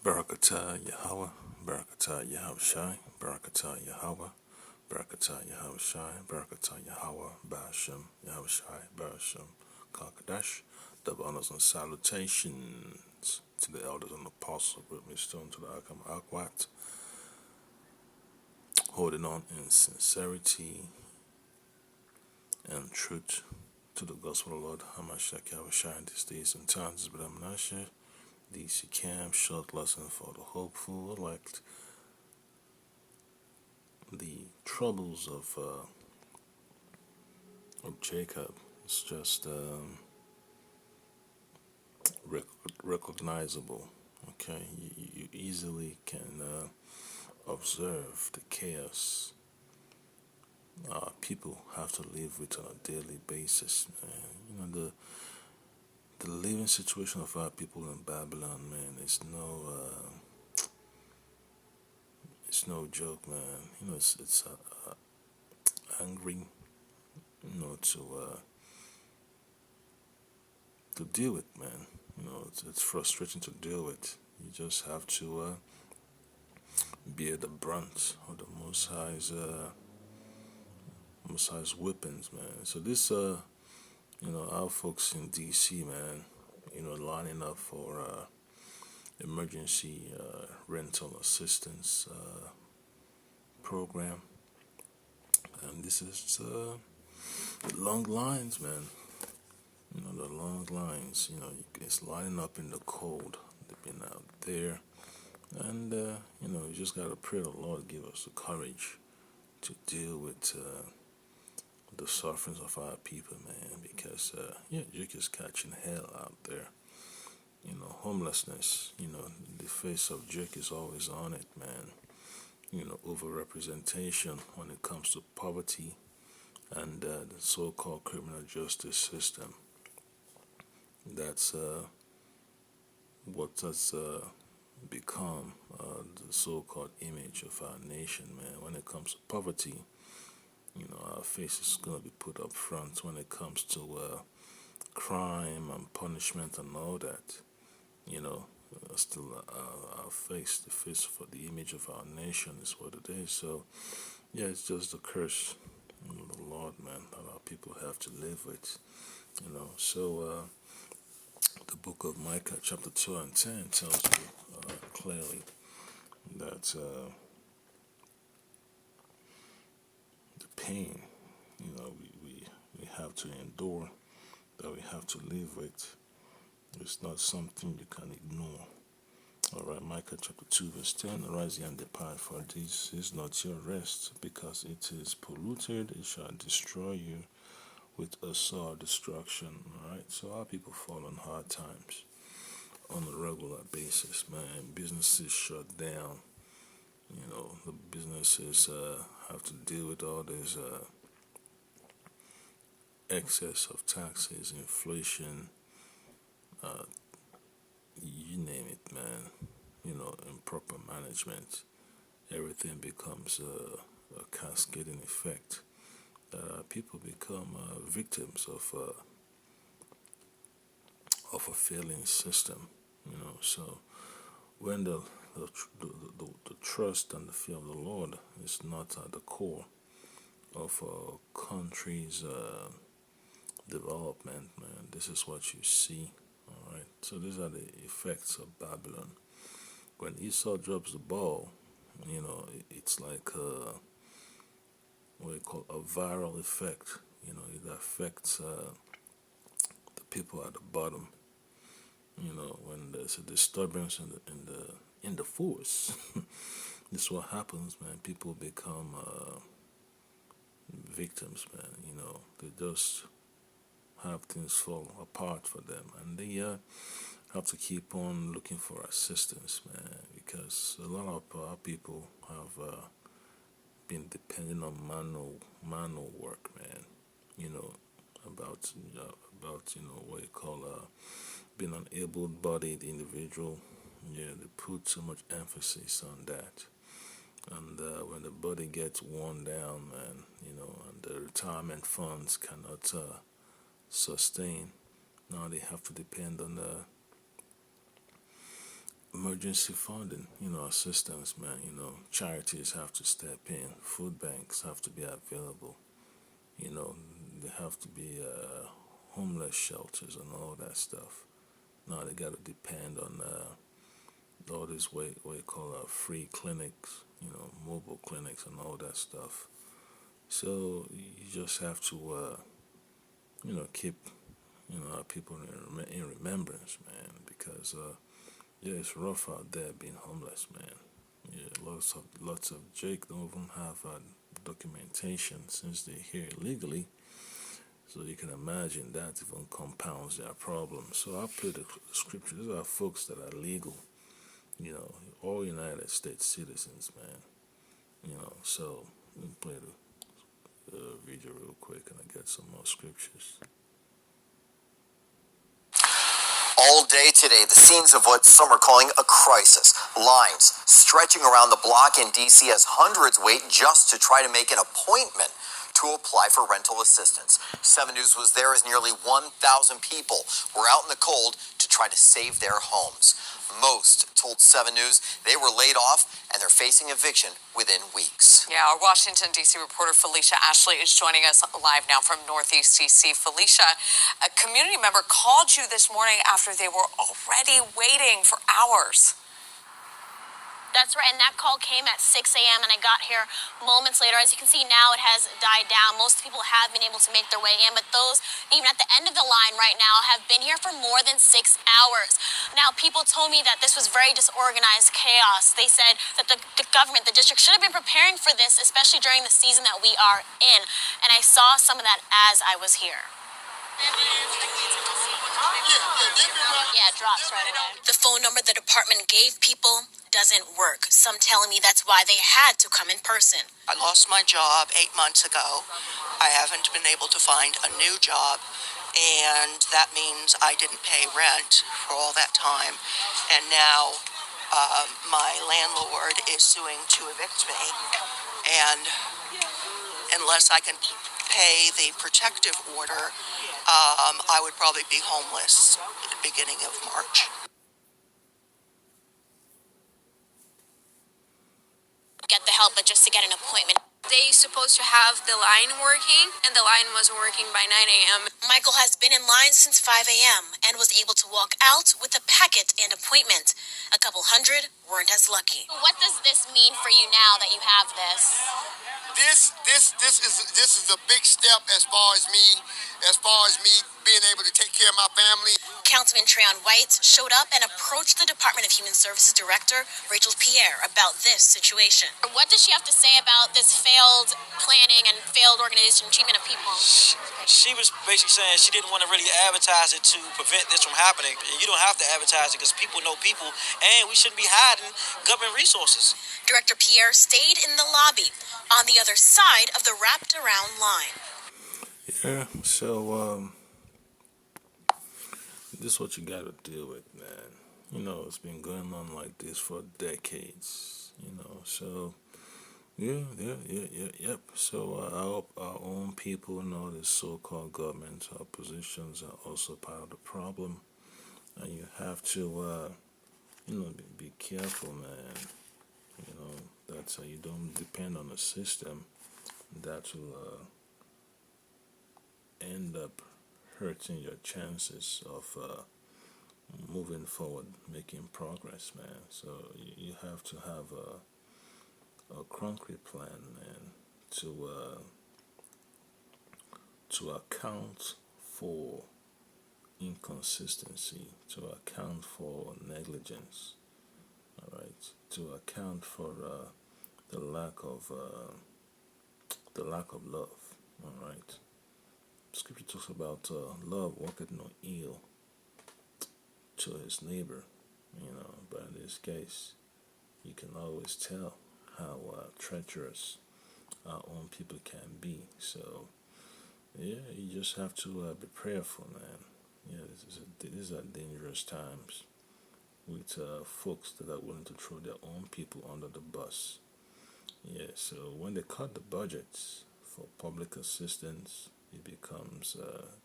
Barakatah Yahweh, Barakatah Yahushai, Barakatah Yahweh, Barakatah Yahushai, Barakatah Yahweh, Basham, Yahushai, Basham, Kakadash. Double honors and salutations to the elders and apostles, with me stone to the Akam Akwat, holding on in sincerity and truth to the gospel of the Lord Hamashak Yahushai in these days and times, but I'm not sure. DC Cam, short lesson for the hopeful, like the troubles of Jacob. It's just recognizable. Okay, you easily can observe the chaos people have to live with on a daily basis. You know the living situation of our people in Babylon, man. It's no joke, man. You know it's angry, you know, to deal with, man. You know, it's frustrating to deal with. You just have to bear the brunt of the Most High's whippings, man. So this, our folks in D.C., man, lining up for emergency rental assistance program, and this is the long lines, man. You know, the long lines. You know, it's lining up in the cold. They've been out there. And, you just got to pray the Lord give us the courage to deal with the sufferings of our people, man. Because, Jake is catching hell out there. You know, homelessness, the face of Jake is always on it, man. You know, overrepresentation when it comes to poverty and the so called criminal justice system. That's what has become the so-called image of our nation, man. When it comes to poverty, our face is going to be put up front. When it comes to crime and punishment and all that, still our face, the face for the image of our nation is what it is. So, yeah, it's just the curse, of the Lord, man, that our people have to live with. So the book of Micah, chapter 2 and 10, tells you clearly that the pain, we have to endure, that we have to live with, it's not something you can ignore. Alright, Micah chapter 2, verse 10, arise ye and depart, for this is not your rest, because it is polluted, it shall destroy you with a sore destruction. Alright, so our people fall on hard times on a regular basis, man. Businesses shut down. The businesses have to deal with all this excess of taxes, inflation, you name it, man. Improper management. Everything becomes a cascading effect that people become victims of a failing system. So when the trust and the fear of the Lord is not at the core of a country's development, man, this is what you see. All right. So these are the effects of Babylon. When Esau drops the ball, it's like what you call a viral effect. It affects the people at the bottom. When there's a disturbance in the force, this is what happens, man. People become victims, man. They just have things fall apart for them, and they have to keep on looking for assistance, man, because a lot of our people have been depending on manual work, man. About what you call being an able-bodied individual. Yeah, they put so much emphasis on that. And when the body gets worn down, man, and the retirement funds cannot sustain, now they have to depend on the emergency funding, assistance, man. Charities have to step in, food banks have to be available, you know, there have to be homeless shelters and all that stuff. Now they got to depend on all this what you call free clinics, mobile clinics and all that stuff. So you just have to, keep, our people in remembrance, man, because yeah, it's rough out there being homeless, man. Yeah, lots of Jake don't even have documentation since they're here illegally. So you can imagine that even compounds their problem. So I play the scripture. These are folks that are legal, all United States citizens, man. So let me play the video real quick and I get some more scriptures. All day today, the scenes of what some are calling a crisis. Lines stretching around the block in D.C. as hundreds wait just to try to make an appointment to apply for rental assistance. 7 News was there as nearly 1,000 people were out in the cold to try to save their homes. Most told 7 News they were laid off and they're facing eviction within weeks. Yeah, our Washington, D.C. reporter Felicia Ashley is joining us live now from Northeast D.C. Felicia, a community member called you this morning after they were already waiting for hours. That's right, and that call came at 6 a.m. and I got here moments later. As you can see now, it has died down. Most people have been able to make their way in, but those, even at the end of the line right now, have been here for more than 6 hours. Now, people told me that this was very disorganized chaos. They said that the government, the district, should have been preparing for this, especially during the season that we are in. And I saw some of that as I was here. Yeah, it drops right away. The phone number the department gave people doesn't work. Some telling me that's why they had to come in person. I lost my job 8 months ago. I haven't been able to find a new job, and that means I didn't pay rent for all that time. And now my landlord is suing to evict me, and unless I can pay the protective order, I would probably be homeless at the beginning of March. Get the help, but just to get an appointment. They supposed to have the line working, and the line wasn't working by 9 a.m. Michael has been in line since 5 a.m. and was able to walk out with a packet and appointment. A couple hundred weren't as lucky. What does this mean for you now that you have this? This is a big step as far as me being able to take care of my family. Councilman Treon White showed up and approached the Department of Human Services Director, Rachel Pierre, about this situation. What does she have to say about this failed planning and failed organization treatment of people? She was basically saying she didn't want to really advertise it to prevent this from happening. You don't have to advertise it because people know people, and we shouldn't be hiding government resources. Director Pierre stayed in the lobby on the other side of the wrapped around line. Yeah, so this is what you gotta deal with, man. It's been going on like this for decades, so yep. So our own people, this so-called government, our positions are also part of the problem, and you have to, be careful, man. That's how you don't depend on the system. That will end up hurting your chances of moving forward, making progress, man. So you have to have a concrete plan, man, to account for inconsistency, to account for negligence, all right, to account for the lack of love, all right. Scripture talks about love worketh no ill to his neighbor, but in this case, you can always tell how treacherous our own people can be. So, yeah, you just have to be prayerful, man. Yeah, these are dangerous times with folks that are willing to throw their own people under the bus. Yeah, so when they cut the budgets for public assistance, it becomes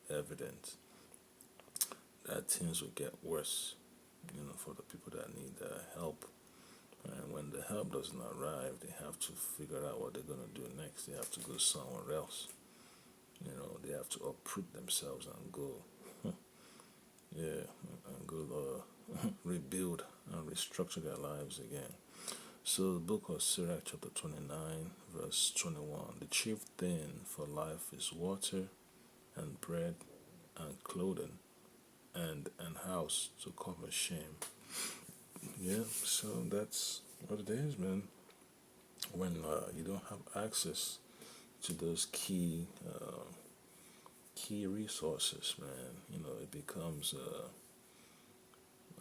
evident that things will get worse, for the people that need help. And when the help doesn't arrive, they have to figure out what they're going to do next. They have to go somewhere else. They have to uproot themselves and go, yeah, and go rebuild and restructure their lives again. So the book of Sirach chapter 29 verse 21, the chief thing for life is water and bread and clothing and house to cover shame. Yeah, so that's what it is, man. When you don't have access to those key resources, man, it becomes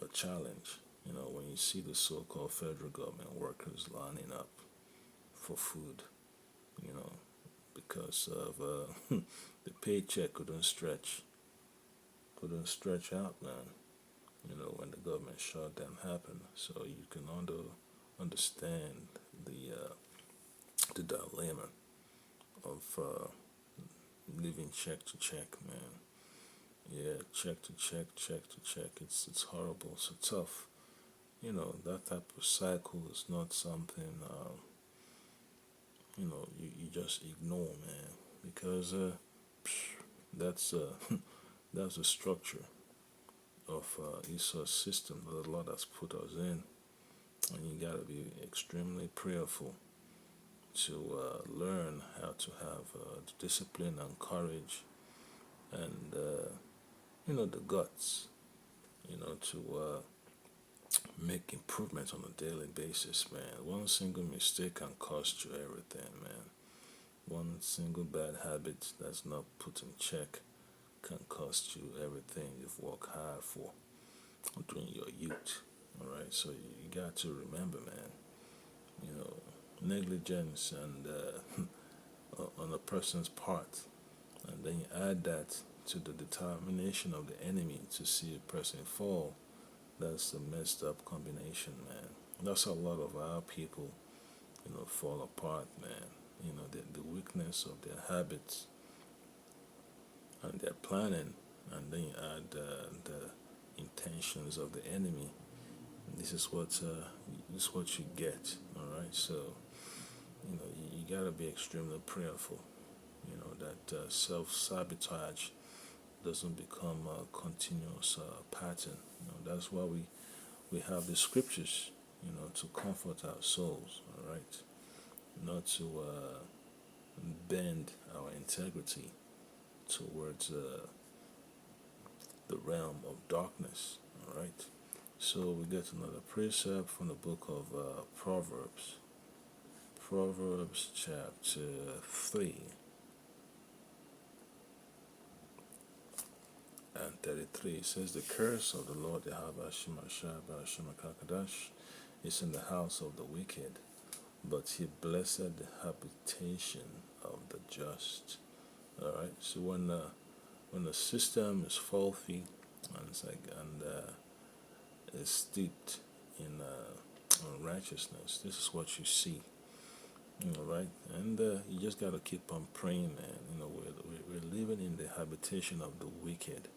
a challenge. When you see the so-called federal government workers lining up for food, because of the paycheck couldn't stretch out, man. When the government shutdown happened, so you can understand the dilemma of living check to check, man. Yeah, check to check, check to check. It's horrible. It's tough. That type of cycle is not something you just ignore, man, because that's that's the structure of Esau's system that the Lord has put us in, and you gotta be extremely prayerful to learn how to have the discipline and courage and the guts, to make improvements on a daily basis, man. One single mistake can cost you everything, man. One single bad habit that's not put in check can cost you everything you've worked hard for during your youth. All right, so you got to remember, man. Negligence and on a person's part, and then you add that to the determination of the enemy to see a person fall. That's a messed up combination, man. That's a lot of our people, fall apart, man. The weakness of their habits and their planning, and then you add the intentions of the enemy. This is what you get. All right, so you gotta be extremely prayerful. That self-sabotage doesn't become a continuous pattern. That's why we have the scriptures, to comfort our souls. All right, not to bend our integrity towards the realm of darkness. All right. So we get another precept from the book of Proverbs. Proverbs chapter 3 and 33. It says, the curse of the Lord Yahweh Shemashah Shemakakadash is in the house of the wicked, but he blessed the habitation of the just. All right. So when the system is faulty and is steeped in unrighteousness, this is what you see. Right? And you just got to keep on praying, man. We're living in the habitation of the wicked,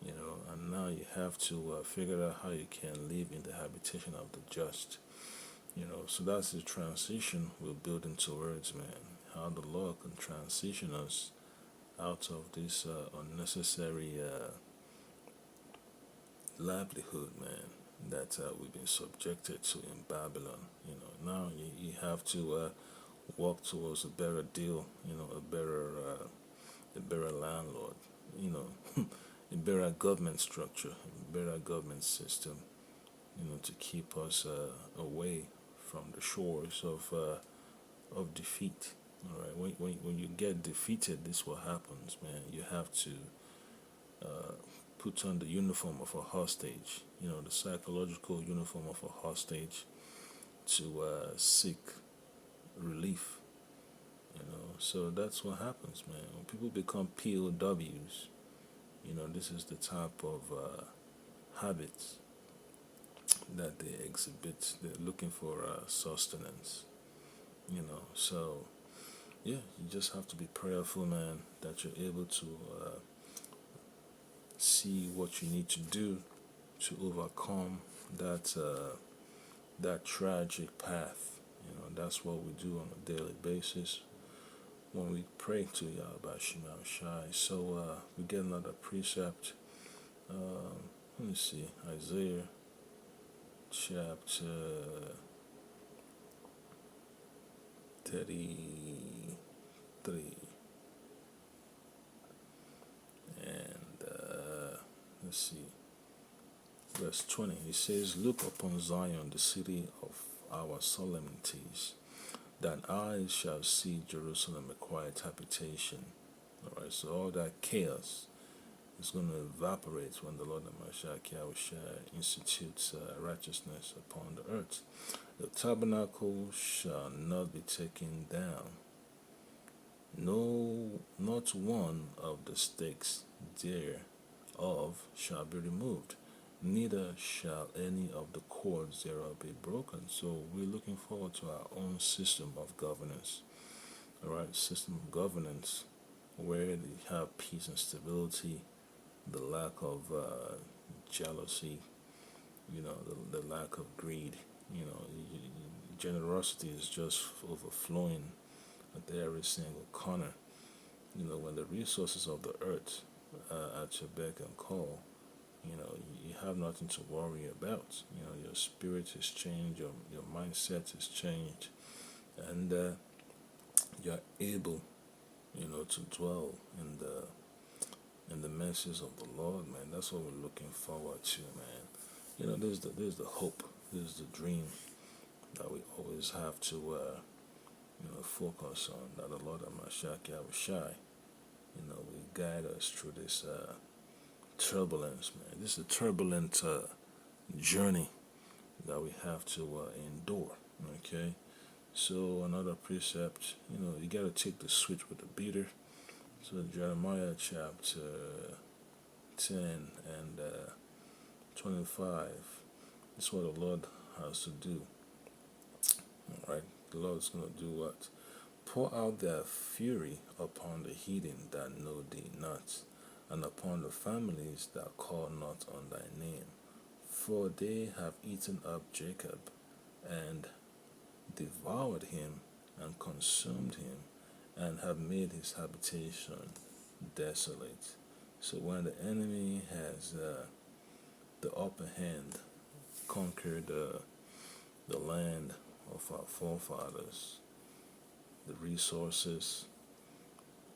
and now you have to figure out how you can live in the habitation of the just. So that's the transition we're building towards, man. How the Lord can transition us out of this unnecessary livelihood, man, that we've been subjected to in Babylon. Now you have to walk towards a better deal, a better landlord, a better government structure, a better government system, to keep us away from the shores of defeat. All right, when you get defeated, this is what happens, man. You have to put on the uniform of a hostage, the psychological uniform of a hostage, to seek relief. So that's what happens, man. When people become POWs, this is the type of habits that they exhibit. They're looking for sustenance. So yeah, you just have to be prayerful, man, that you're able to see what you need to do to overcome that tragic path. That's what we do on a daily basis when we pray to Yahweh Shema Shai. So we get another precept. Let me see, Isaiah chapter 33, and let's see, verse 20. He says, "Look upon Zion, the city of our solemnities, that eyes shall see Jerusalem a quiet habitation." All right, so all that chaos is going to evaporate when the Lord Mashiach Yahushua institutes righteousness upon the earth. The tabernacle shall not be taken down. No, not one of the stakes thereof shall be removed, neither shall any of the cords thereof be broken. So we're looking forward to our own system of governance. All right, system of governance where they have peace and stability, the lack of jealousy, the lack of greed. Generosity is just overflowing at every single corner. When the resources of the earth are at your beck and call, you have nothing to worry about. Your spirit is changed, your mindset is changed, and you're able, to dwell in the mercies of the Lord, man. That's what we're looking forward to, man. There's the hope, there's the dream that we always have to, focus on. That the Lord Mashiach Yahushai, will guide us through this turbulence, man. This is a turbulent journey that we have to endure. Okay, so another precept, you got to take the switch with the beater. So Jeremiah chapter 10 and 25. This is what the Lord has to do. All right, the Lord is going to do what? Pour out their fury upon the heathen that know thee not, and upon the families that call not on thy name. For they have eaten up Jacob, and devoured him, and consumed him, and have made his habitation desolate. So when the enemy has the upper hand, conquered the land of our forefathers, the resources,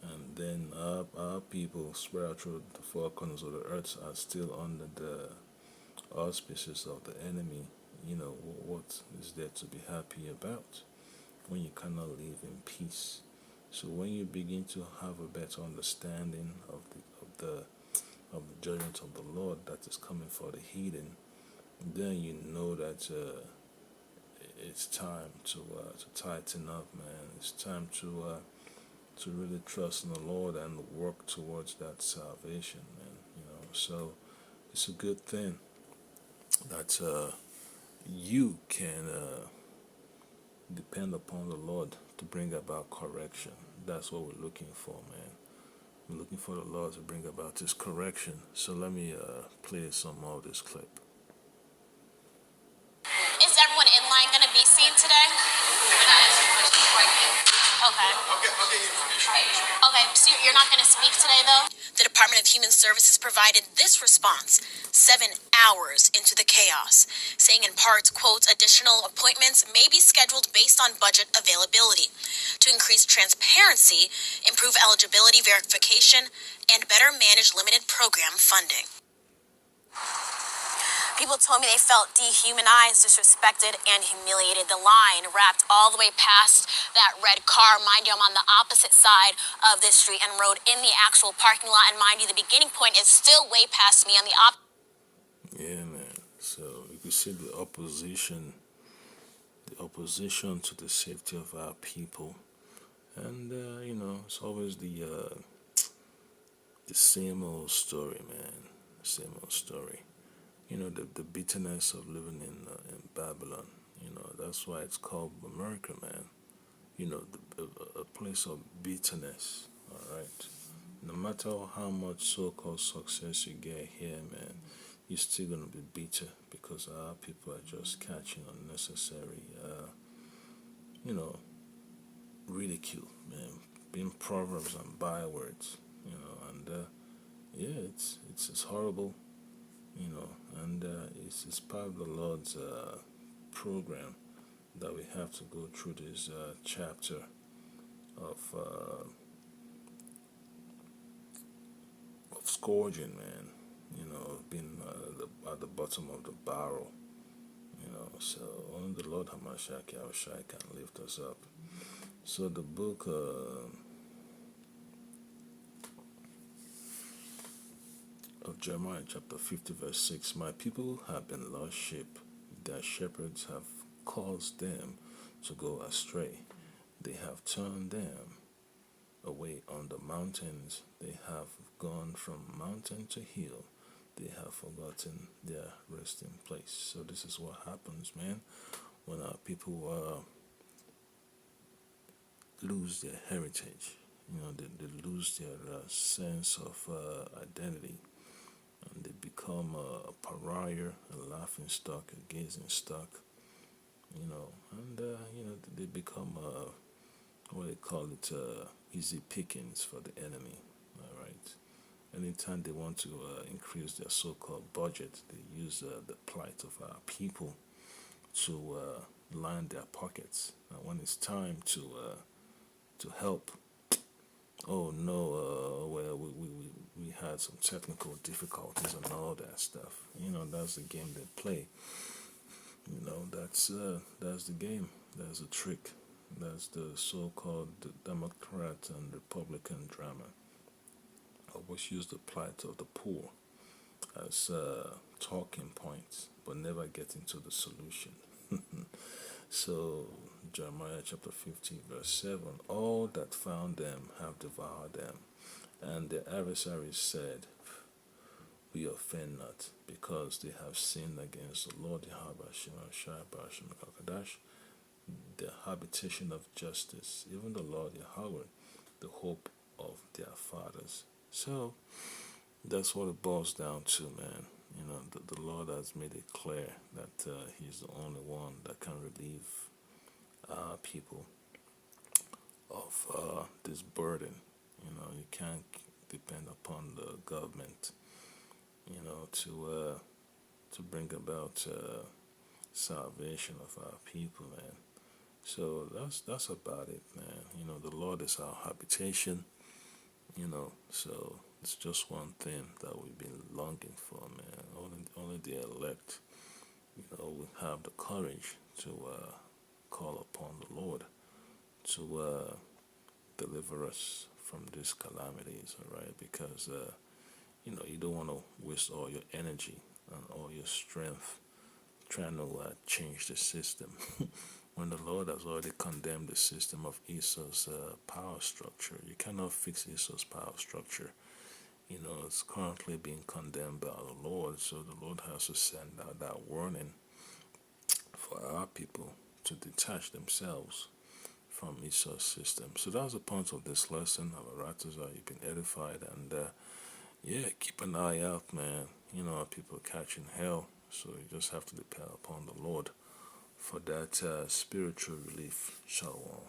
and then our people spread through the four corners of the earth are still under the auspices of the enemy. What is there to be happy about when you cannot live in peace? So when you begin to have a better understanding of the judgment of the Lord that is coming for the heathen, then you know that it's time to tighten up, man. It's time to really trust in the Lord and work towards that salvation, man. So it's a good thing that you can depend upon the Lord to bring about correction. That's what we're looking for, man. We're looking for the Lord to bring about His correction. So let me play some more of this clip. Is everyone in line going to be seen today? Okay, so you're not going to speak today, though? The Department of Human Services provided this response 7 hours into the chaos, saying in parts, quote, additional appointments may be scheduled based on budget availability to increase transparency, improve eligibility verification, and better manage limited program funding. People told me they felt dehumanized, disrespected, and humiliated. The line wrapped all the way past that red car. Mind you, I'm on the opposite side of this street and rode in the actual parking lot. And mind you, the beginning point is still way past me on the Yeah, man. So you can see the opposition to the safety of our people. And, it's always the same old story, man. Same old story. The bitterness of living in Babylon. That's why it's called America, man. A place of bitterness, all right? No matter how much so-called success you get here, man, you're still gonna be bitter because our people are just catching unnecessary, you know, ridicule, man, being proverbs and bywords, and yeah, it's horrible, and it's part of the Lord's program that we have to go through this chapter of scourging, man. Being at the bottom of the barrel. So only the Lord Hamashiach Yahushua can lift us up. So the book of Jeremiah chapter 50 verse 6, my people have been lost sheep. Their shepherds have caused them to go astray. They have turned them away on the mountains. They have gone from mountain to hill. They have forgotten their resting place. So this is what happens, man, when our people lose their heritage. They lose their sense of identity, and they become a pariah, a laughing stock, a gazing stock. And they become what they call it, easy pickings for the enemy. All right. Anytime they want to increase their so-called budget, they use the plight of our people to line their pockets. And when it's time to help, oh no, well we had some technical difficulties and all that stuff. That's the game they play. That's the game. That's the trick. That's the so-called Democrat and Republican drama. Always use the plight of the poor as talking points, but never get into the solution. So Jeremiah chapter 50 verse 7, all that found them have devoured them, and their adversaries said, we offend not, because they have sinned against the Lord Yahweh, the habitation of justice, even the Lord Yahweh, the hope of their fathers. So that's what it boils down to, man. The Lord has made it clear that He's the only one that can relieve our people of this burden. You can't depend upon the government, to bring about salvation of our people, man. So that's about it, man. The Lord is our habitation. So it's just one thing that we've been longing for, man. Only the elect, will have the courage to call upon the Lord to deliver us from these calamities, all right? Because, you don't want to waste all your energy and all your strength trying to change the system when the Lord has already condemned the system of Esau's power structure. You cannot fix Esau's power structure. It's currently being condemned by the Lord, so the Lord has to send out that warning for our people to detach themselves from Esau's system. So that was the point of this lesson. You've been edified, and yeah, keep an eye out, man. People catching hell, so you just have to depend upon the Lord for that spiritual relief. Shalom.